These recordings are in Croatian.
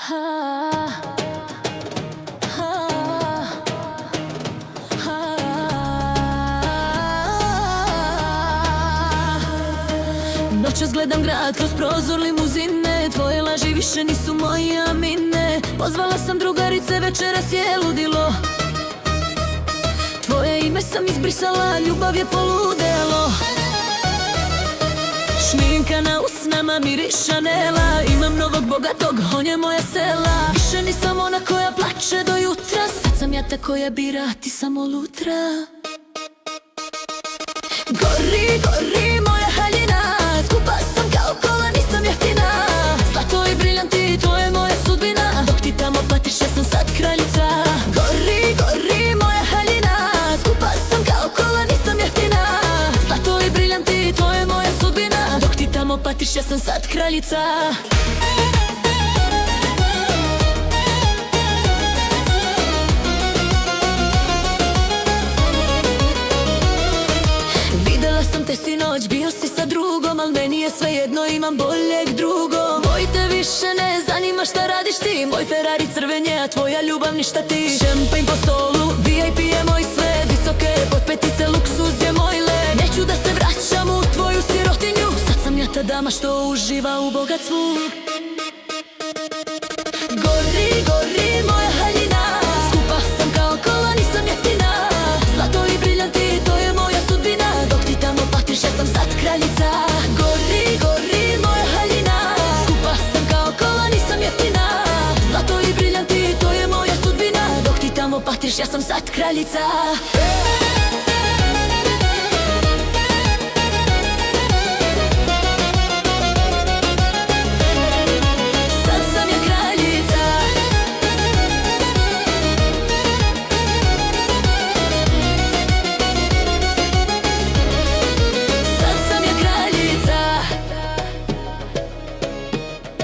Noćas gledam grad kroz prozor limuzine, tvoje laži više nisu moje amine. Pozvala sam drugarice, večeras je ludilo. Tvoje ime sam izbrisala, ljubav je poludelo. Šminka na usnama miri Chanela, imam novog bogatog, on je moja sela. Više nisam ona koja plače do jutra, sad sam ja ta koja bira, ti samo lutra. Gori, gori moja haljina, skupa sam kao kola, nisam jeftina. Zlato i briljanti, to je moja sudbina, dok ti tamo patiš, ja sam sad kraljica. Gori, gori moja haljina, skupa sam kao kola, nisam jeftina. Zlato i briljanti, to je moja sudbina, dok ti tamo patiš, ja sam sad kraljica. Te sinoć, bio si sa drugom, al meni je svejedno, imam boljeg drugog. Moj te više ne zanima šta radiš ti, moj Ferrari crvenje, a tvoja ljubav ništa ti. Šampajn po stolu, VIP je moj sve, visoke potpetice, luksuz je moj let. Neću da se vraćam u tvoju sirotinju, sad sam ja ta dama što uživa u bogatstvu. Gori, gori moja haljina, skupa sam kao kola, nisam jeftina. Zlato i briljanti, to je moja sudbina, dok ti tamo patiš, ja sam sad kraljica. Gori, gori moja haljina, skupa sam kao kola, nisam jeftina. Zlato i briljanti, to je moja sudbina, dok ti tamo patiš, ja sam sad kraljica.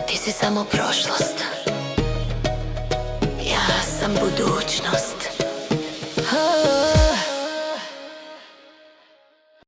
Ti si samo prošlost, ja sam budućnost.